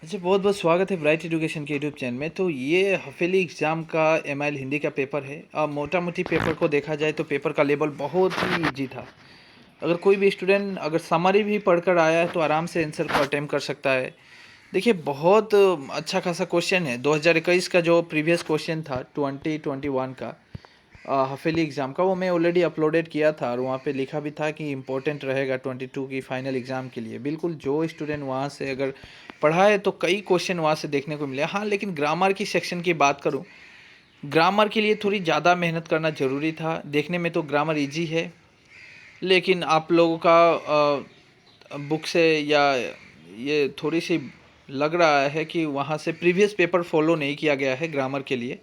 अच्छा, बहुत बहुत स्वागत है ब्राइट एजुकेशन के यूट्यूब चैनल में। तो ये हफेली एग्ज़ाम का एमआईएल हिंदी का पेपर है। अब मोटा मोटी पेपर को देखा जाए तो पेपर का लेवल बहुत ही इजी था। अगर कोई भी स्टूडेंट अगर समरी भी पढ़कर आया है तो आराम से आंसर को अटेम्प्ट कर सकता है। देखिए, बहुत अच्छा खासा क्वेश्चन है। 2021 का जो प्रीवियस क्वेश्चन था 2021 का हफेली एग्ज़ाम का, वो मैं ऑलरेडी अपलोडेड किया था और वहाँ पे लिखा भी था कि इम्पोर्टेंट रहेगा 22 की फाइनल एग्ज़ाम के लिए। बिल्कुल, जो स्टूडेंट वहाँ से अगर पढ़ा है तो कई क्वेश्चन वहाँ से देखने को मिले। हाँ, लेकिन ग्रामर की सेक्शन की बात करूँ, ग्रामर के लिए थोड़ी ज़्यादा मेहनत करना ज़रूरी था। देखने में तो ग्रामर ईजी है, लेकिन आप लोगों का बुक से या ये थोड़ी सी लग रहा है कि वहाँ से प्रीवियस पेपर फॉलो नहीं किया गया है ग्रामर के लिए।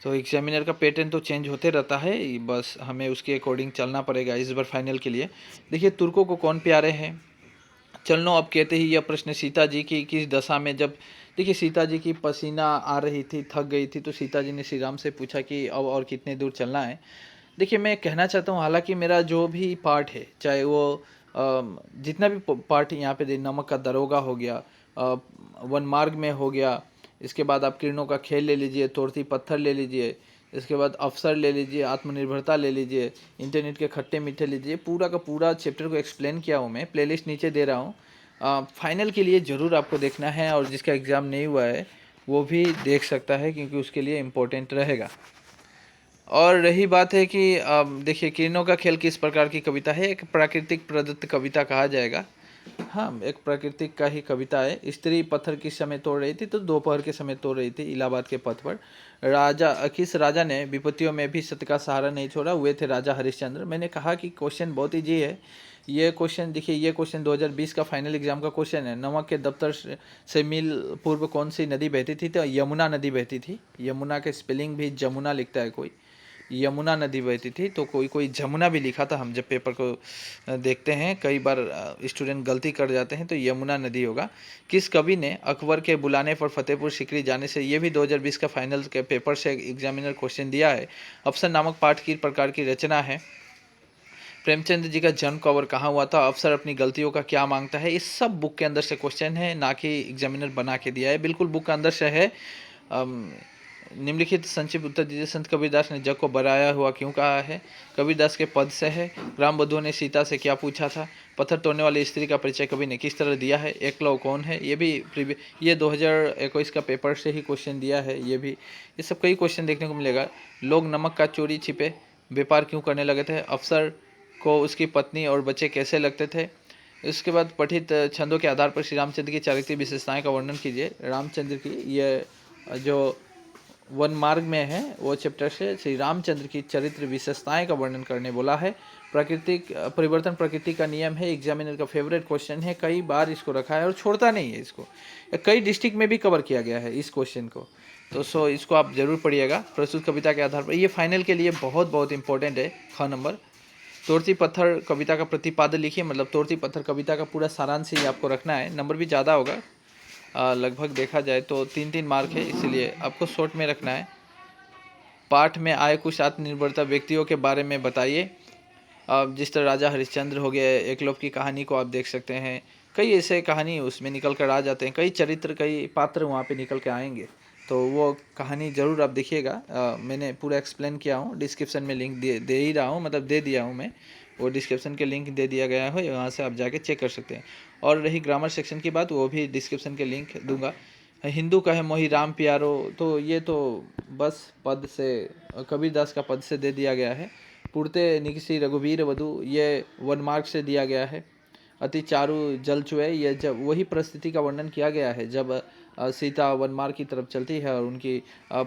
तो एग्जामिनर का पैटर्न तो चेंज होते रहता है, बस हमें उसके अकॉर्डिंग चलना पड़ेगा इस बार फाइनल के लिए। देखिए, तुर्कों को कौन प्यारे हैं, चलनो अब कहते ही यह प्रश्न सीता जी की किस दशा में। जब देखिए, सीता जी की पसीना आ रही थी, थक गई थी, तो सीता जी ने श्री राम से पूछा कि अब और कितने दूर चलना है। देखिए, मैं कहना चाहता हूँ, हालांकि मेरा जो भी पार्ट है, चाहे वो जितना भी पार्ट यहाँ पे नमक का दरोगा हो गया, वन मार्ग में हो गया, इसके बाद आप किरणों का खेल ले लीजिए, तोड़ती पत्थर ले लीजिए, इसके बाद अवसर ले लीजिए, आत्मनिर्भरता ले लीजिए, इंटरनेट के खट्टे मीठे लीजिए, पूरा का पूरा चैप्टर को एक्सप्लेन किया हूँ मैं। प्लेलिस्ट नीचे दे रहा हूँ। फाइनल के लिए ज़रूर आपको देखना है, और जिसका एग्ज़ाम नहीं हुआ है वो भी देख सकता है, क्योंकि उसके लिए इम्पोर्टेंट रहेगा। और रही बात है कि देखिए, किरणों का खेल किस प्रकार की कविता है, एक प्राकृतिक प्रदत्त कविता कहा जाएगा। हाँ, एक प्राकृतिक का ही कविता है। स्त्री पत्थर किस समय तोड़ रही थी, तो दोपहर के समय तोड़ रही थी इलाहाबाद के पथ पर। राजा किस राजा ने विपत्तियों में भी सत्य का सहारा नहीं छोड़ा, हुए थे राजा हरिश्चंद्र। मैंने कहा कि क्वेश्चन बहुत ईजी है। ये क्वेश्चन देखिए, ये क्वेश्चन 2020 का फाइनल एग्जाम का क्वेश्चन है। नमक के दफ्तर से मील पूर्व कौन सी नदी बहती थी, तो यमुना नदी बहती थी। यमुना के स्पेलिंग भी जमुना लिखता है कोई, यमुना नदी बहती थी। तो कोई कोई जमुना भी लिखा था। हम जब पेपर को देखते हैं, कई बार स्टूडेंट गलती कर जाते हैं, तो यमुना नदी होगा। किस कवि ने अकबर के बुलाने पर फतेहपुर सीकरी जाने से, ये भी 2020 का फाइनल के पेपर से एग्जामिनर क्वेश्चन दिया है। अफसर नामक पाठ की प्रकार की रचना है। प्रेमचंद जी का जन्म कब और कहाँ हुआ था, अफसर अपनी गलतियों का क्या मांगता है। इस सब बुक के अंदर से क्वेश्चन है, ना कि एग्जामिनर बना के दिया है। बिल्कुल बुक के अंदर से है। निम्नलिखित संक्षिप्त उत्तर दीजिए। संत कबीरदास ने जग को बराया हुआ क्यों कहा है। कबीरदास के पद से है। राम बधुओं ने सीता से क्या पूछा था। पत्थर तोड़ने वाली स्त्री का परिचय कवि ने किस तरह दिया है। एकलव कौन है, ये भी ये 2021 का पेपर से ही क्वेश्चन दिया है। ये सब कई क्वेश्चन देखने को मिलेगा। लोग नमक का चोरी छिपे व्यापार क्यों करने लगे थे। अफसर को उसकी पत्नी और बच्चे कैसे लगते थे। इसके बाद पठित छंदों के आधार पर श्री रामचंद्र की चारित्रिक विशेषताएं का वर्णन कीजिए। रामचंद्र की ये जो वन मार्ग में है, वो चैप्टर से श्री रामचंद्र की चरित्र विशेषताएं का वर्णन करने बोला है। प्राकृतिक परिवर्तन प्रकृति का नियम है, एग्जामिनर का फेवरेट क्वेश्चन है। कई बार इसको रखा है और छोड़ता नहीं है इसको। कई डिस्ट्रिक्ट में भी कवर किया गया है इस क्वेश्चन को। तो इसको आप जरूर पढ़िएगा। प्रस्तुत कविता के आधार पर ये फाइनल के लिए बहुत बहुत इंपॉर्टेंट है। ख नंबर, तोड़ती पत्थर कविता का प्रतिपादन लिखिए। मतलब तोड़ती पत्थर कविता का पूरा सारांश ही आपको रखना है। नंबर भी ज़्यादा होगा, लगभग देखा जाए तो 3-3 मार्क है, इसलिए आपको शॉर्ट में रखना है। पाठ में आए कुछ आत्मनिर्भरता व्यक्तियों के बारे में बताइए। अब जिस तरह राजा हरिश्चंद्र हो गए, एकलव्य की कहानी को आप देख सकते हैं। कई ऐसे कहानी उसमें निकल कर आ जाते हैं, कई चरित्र कई पात्र वहाँ पे निकल के आएंगे। तो वो कहानी ज़रूर आप देखिएगा। मैंने पूरा एक्सप्लेन किया हूँ, डिस्क्रिप्शन में लिंक दे ही रहा हूँ, मतलब दे दिया हूँ मैं। वो डिस्क्रिप्शन के लिंक दे दिया गया है, वहाँ से आप जाके चेक कर सकते हैं। और रही ग्रामर सेक्शन की बात, वो भी डिस्क्रिप्शन के लिंक दूंगा। हिंदू कहे मोहि राम प्यारो, तो ये तो बस पद से, कबीरदास का पद से दे दिया गया है। पुरते निकसी रघुवीर वधु, ये वन मार्क से दिया गया है। अति चारु जल चुए, यह जब वही परिस्थिति का वर्णन किया गया है जब सीता वन मार्ग की तरफ चलती है और उनकी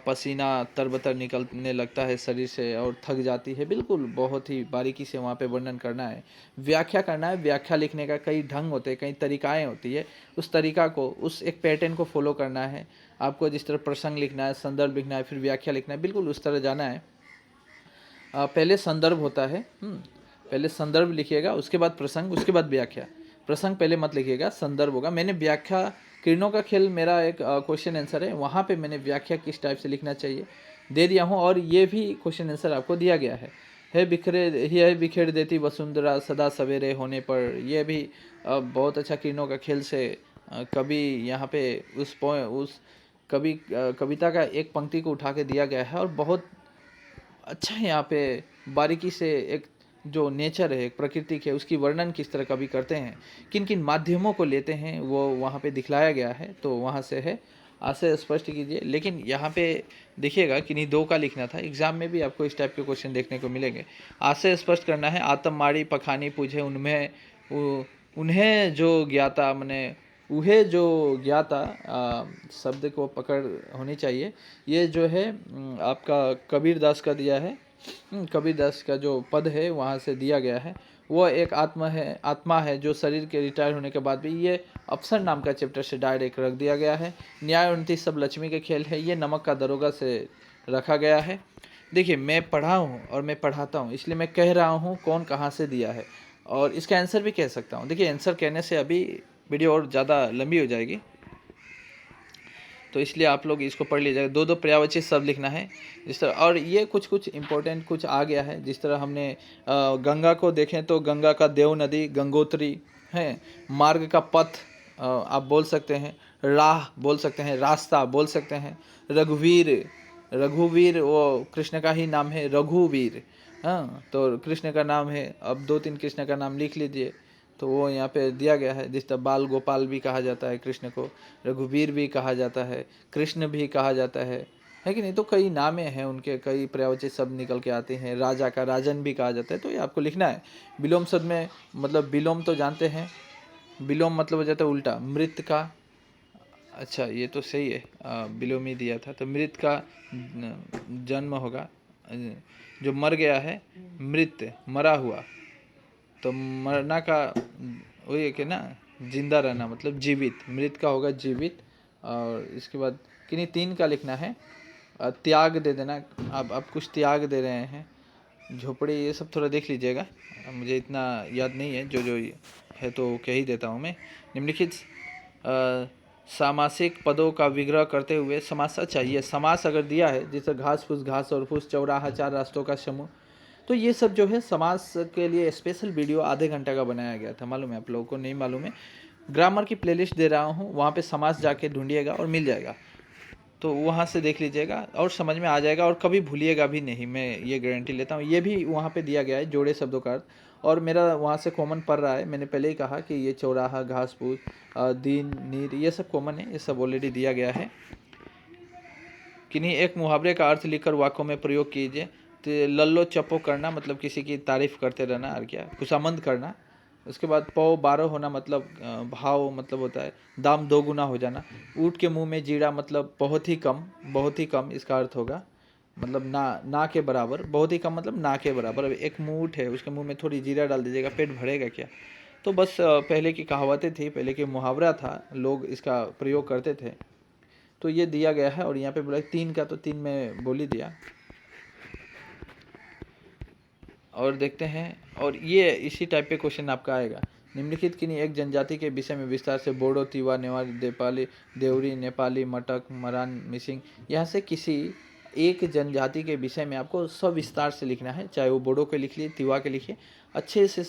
पसीना तरबतर निकलने लगता है शरीर से और थक जाती है। बिल्कुल बहुत ही बारीकी से वहाँ पे वर्णन करना है, व्याख्या करना है। व्याख्या लिखने का कई ढंग होते हैं, कई तरीकाएँ होती है। उस तरीका को, उस एक पैटर्न को फॉलो करना है आपको। जिस तरह प्रसंग लिखना है, संदर्भ लिखना है, फिर व्याख्या लिखना है, बिल्कुल उस तरह जाना है। पहले संदर्भ होता है, पहले संदर्भ लिखिएगा, उसके बाद प्रसंग, उसके बाद व्याख्या। प्रसंग पहले मत लिखिएगा, संदर्भ होगा। मैंने व्याख्या, किरणों का खेल मेरा एक क्वेश्चन आंसर है, वहाँ पे मैंने व्याख्या किस टाइप से लिखना चाहिए दे दिया हूँ। और ये भी क्वेश्चन आंसर आपको दिया गया है बिखरे, है बिखेर देती वसुंधरा सदा सवेरे होने पर। यह भी बहुत अच्छा किरणों का खेल से कभी यहाँ पे उस कविता का एक पंक्ति को उठा के दिया गया है और बहुत अच्छा है। यहाँ पे बारीकी से एक जो नेचर है, एक प्रकृति है, उसकी वर्णन किस तरह कभी करते हैं, किन किन माध्यमों को लेते हैं, वो वहाँ पे दिखलाया गया है। तो वहाँ से है, आज से स्पष्ट कीजिए। लेकिन यहाँ पे देखिएगा कि नहीं, दो का लिखना था। एग्जाम में भी आपको इस टाइप के क्वेश्चन देखने को मिलेंगे। आज से स्पष्ट करना है, आतम मारी पखानी पूछे उनमें उन्हें जो ज्ञाता, मैंने उहे जो ज्ञाता, शब्द को पकड़ होनी चाहिए। ये जो है आपका कबीर दास का दिया है। कबीर दास का जो पद है वहाँ से दिया गया है। वो एक आत्मा है जो शरीर के रिटायर होने के बाद भी, ये अफसर नाम का चैप्टर से डायरेक्ट रख दिया गया है। न्याय 29 सब लक्ष्मी के खेल है, ये नमक का दरोगा से रखा गया है। देखिए, मैं पढ़ा हूँ और मैं पढ़ाता हूँ, इसलिए मैं कह रहा हूँ कौन कहाँ से दिया है, और इसका आंसर भी कह सकता हूँ। देखिए, आंसर कहने से अभी वीडियो और ज़्यादा लंबी हो जाएगी, तो इसलिए आप लोग इसको पढ़ लीजिएगा। दो पर्यायवाची शब्द लिखना है जिस तरह। और ये कुछ इम्पोर्टेंट कुछ आ गया है, जिस तरह हमने गंगा को देखें तो गंगा का देव नदी, गंगोत्री है। मार्ग का पथ आप बोल सकते हैं, राह बोल सकते हैं, रास्ता बोल सकते हैं। रघुवीर वो कृष्ण का ही नाम है, रघुवीर। हाँ, तो कृष्ण का नाम है। अब 2-3 कृष्ण का नाम लिख लीजिए, तो वो यहाँ पे दिया गया है। जिस तरह बाल गोपाल भी कहा जाता है कृष्ण को, रघुवीर भी कहा जाता है, कृष्ण भी कहा जाता है कि नहीं। तो कई नामे हैं उनके, कई पर्यायवाची शब्द निकल के आते हैं। राजा का राजन भी कहा जाता है। तो ये आपको लिखना है। विलोम शब्द में मतलब विलोम तो जानते हैं, विलोम मतलब हो जाता है उल्टा, मृत का। अच्छा, ये तो सही है, विलोम ही दिया था। तो मृत का जन्म होगा, जो मर गया है, मृत मरा हुआ। तो मरना का वही है कि ना, जिंदा रहना मतलब जीवित। मृत का होगा जीवित। और इसके बाद किन्हीं 3 का लिखना है। त्याग दे देना, आप कुछ त्याग दे रहे हैं। झोपड़ी ये सब थोड़ा देख लीजिएगा, मुझे इतना याद नहीं है। जो है तो कह ही देता हूँ मैं। निम्नलिखित सामासिक पदों का विग्रह करते हुए समास चाहिए। समास अगर दिया है, जैसे घास फूस, घास और फूस, चौराहा, 4 रास्तों का समूह, तो ये सब जो है समास के लिए स्पेशल वीडियो आधे घंटे का बनाया गया था। मालूम है आप लोगों को? नहीं मालूम है? ग्रामर की प्लेलिस्ट दे रहा हूँ, वहाँ पे समास जाके ढूंढिएगा और मिल जाएगा। तो वहाँ से देख लीजिएगा और समझ में आ जाएगा, और कभी भूलिएगा भी नहीं, मैं ये गारंटी लेता हूँ। ये भी वहाँ पे दिया गया है, जोड़े शब्दों का अर्थ। और मेरा वहाँ से कॉमन पड़ रहा है। मैंने पहले ही कहा कि ये चौराहा, घास फूस, दिन, नीर, ये सब कॉमन है, ये सब ऑलरेडी दिया गया है। किन्हीं एक मुहावरे का अर्थ लिखकर वाक्यों में प्रयोग कीजिए। तो लल्लो चप्पो करना मतलब किसी की तारीफ करते रहना, और क्या, खुशामंद करना। उसके बाद पौ 12 होना मतलब भाव मतलब होता है दाम 2 गुना हो जाना। ऊँट के मुंह में जीरा मतलब बहुत ही कम इसका अर्थ होगा। मतलब ना के बराबर। बहुत ही कम मतलब ना के बराबर। अब एक ऊँट है, उसके मुंह में थोड़ी जीरा डाल दीजिएगा, पेट भरेगा क्या? तो बस पहले की कहावतें थी, पहले के मुहावरा था, लोग इसका प्रयोग करते थे। तो ये दिया गया है। और यहाँ पे बोला 3 का, तो 3 में बोल ही दिया। और देखते हैं, और ये इसी टाइप पे क्वेश्चन आपका आएगा। निम्नलिखित किन्हीं एक जनजाति के विषय में विस्तार से बोडो, तिवा, नेवारी, नेपाली, देवरी, नेपाली, मटक, मरान, मिसिंग, यहाँ से किसी एक जनजाति के विषय में आपको सविस्तार से लिखना है। चाहे वो बोडो के लिख लिए, तिवा के लिखिए, अच्छे से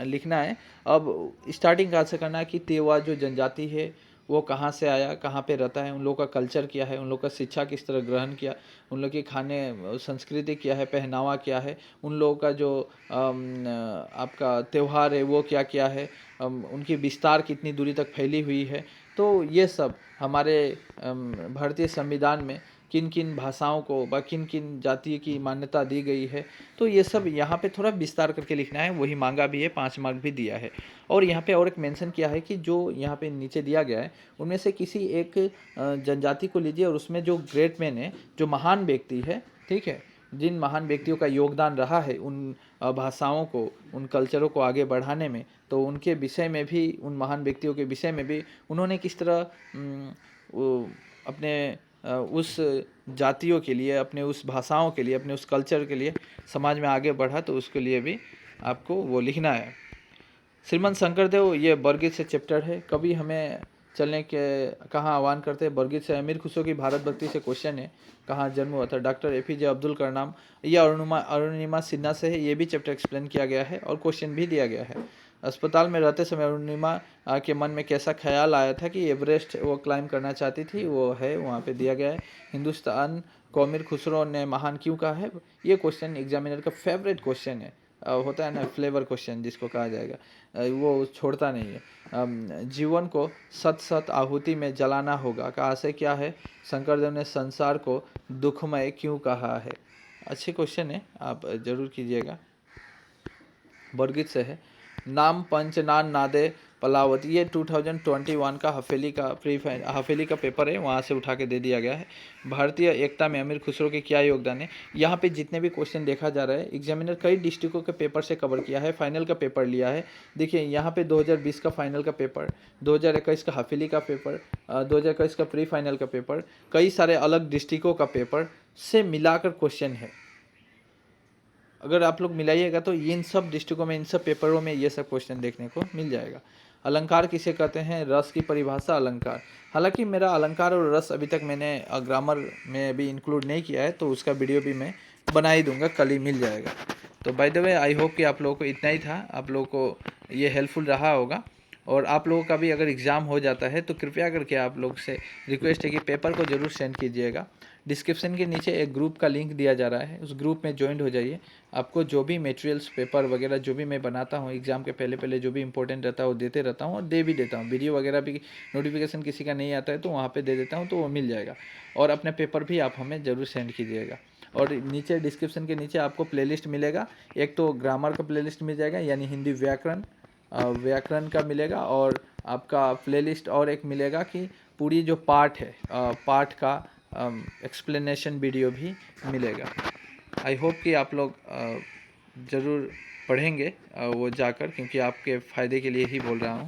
लिखना है। अब स्टार्टिंग कहाँ से करना है कि तिवा जो जनजाति है वो कहाँ से आया, कहाँ पे रहता है, उन लोगों का कल्चर क्या है, उन लोग का शिक्षा किस तरह ग्रहण किया, उन लोग की खाने संस्कृति क्या है, पहनावा क्या है, उन लोगों का जो आपका त्यौहार है वो क्या क्या है, उनकी विस्तार कितनी दूरी तक फैली हुई है। तो ये सब हमारे भारतीय संविधान में किन किन भाषाओं को व किन किन जाति की मान्यता दी गई है, तो ये सब यहाँ पे थोड़ा विस्तार करके लिखना है। वही मांगा भी है, 5 मार्क भी दिया है। और यहाँ पे और एक मेंशन किया है कि जो यहाँ पे नीचे दिया गया है उनमें से किसी एक जनजाति को लीजिए, और उसमें जो ग्रेट मैन है, जो महान व्यक्ति है, ठीक है, जिन महान व्यक्तियों का योगदान रहा है उन भाषाओं को, उन कल्चरों को आगे बढ़ाने में, तो उनके विषय में भी, उन महान व्यक्तियों के विषय में भी उन्होंने किस तरह अपने उस जातियों के लिए, अपने उस भाषाओं के लिए, अपने उस कल्चर के लिए समाज में आगे बढ़ा, तो उसके लिए भी आपको वो लिखना है। श्रीमंत शंकरदेव, ये बरगीत से चैप्टर है। कभी हमें चलने के कहाँ आह्वान करते हैं? बरगीत से। अमीर खुसरो की भारत भक्ति से क्वेश्चन है, कहाँ जन्म हुआ था? Doctor APJ Abdul Kalam. ये अरुणिमा सिन्हा से है, ये भी चैप्टर एक्सप्लेन किया गया है और क्वेश्चन भी दिया गया है। अस्पताल में रहते समय अरुणिमा के मन में कैसा ख्याल आया था कि एवरेस्ट वो क्लाइम करना चाहती थी, वो है वहाँ पे दिया गया है। हिंदुस्तान को अमीर खुसरो ने महान क्यों कहा है? ये क्वेश्चन एग्जामिनर का फेवरेट क्वेश्चन है। होता है ना फ्लेवर क्वेश्चन जिसको कहा जाएगा, वो छोड़ता नहीं है। जीवन को सत सत आहुति में जलाना होगा का आशय क्या है? शंकरदेव ने संसार को दुखमय क्यों कहा है? अच्छे क्वेश्चन है, आप जरूर कीजिएगा। बरगीत से है, नाम पंचनान नादे पलावत, ये 2021 का हफेली का पेपर है, वहाँ से उठा के दे दिया गया है। भारतीय एकता में अमीर खुसरो के क्या योगदान है? यहाँ पे जितने भी क्वेश्चन देखा जा रहा है, एग्जामिनर कई डिस्ट्रिक्टों के पेपर से कवर किया है, फाइनल का पेपर लिया है। देखिए यहाँ पे 2020 का फाइनल का पेपर, 2021 का हफेली का पेपर, 2021 का प्री फाइनल का पेपर, कई सारे अलग डिस्ट्रिक्टों का पेपर से मिलाकर क्वेश्चन है। अगर आप लोग मिलाइएगा तो इन सब डिस्ट्रिक्टों में, इन सब पेपरों में ये सब क्वेश्चन देखने को मिल जाएगा। अलंकार किसे कहते हैं? रस की परिभाषा अलंकार। हालांकि मेरा अलंकार और रस अभी तक मैंने ग्रामर में भी इंक्लूड नहीं किया है, तो उसका वीडियो भी मैं बना ही दूंगा, कल ही मिल जाएगा। तो by the way I hope कि आप लोगों को इतना ही था, आप लोगों को ये हेल्पफुल रहा होगा। और आप लोगों का भी अगर एग्ज़ाम हो जाता है तो कृपया करके आप लोग से रिक्वेस्ट है कि पेपर को ज़रूर सेंड कीजिएगा। डिस्क्रिप्शन के नीचे एक ग्रुप का लिंक दिया जा रहा है, उस ग्रुप में ज्वाइन हो जाइए। आपको जो भी मटेरियल्स, पेपर वगैरह जो भी मैं बनाता हूँ एग्ज़ाम के पहले पहले, जो भी इंपॉर्टेंट रहता है वो देते रहता हूँ और दे भी देता हूँ। वीडियो वगैरह भी नोटिफिकेशन किसी का नहीं आता है तो वहाँ पे दे देता हूँ, तो वो मिल जाएगा। और अपने पेपर भी आप हमें ज़रूर सेंड कीजिएगा। और नीचे डिस्क्रिप्शन के नीचे आपको प्लेलिस्ट मिलेगा, एक तो ग्रामर का प्लेलिस्ट मिल जाएगा, यानी हिंदी व्याकरण का मिलेगा, और आपका प्लेलिस्ट और एक मिलेगा कि पूरी जो पाठ है, पाठ का एक्सप्लेनेशन वीडियो भी मिलेगा। आई होप कि आप लोग ज़रूर पढ़ेंगे वो जाकर, क्योंकि आपके फ़ायदे के लिए ही बोल रहा हूँ।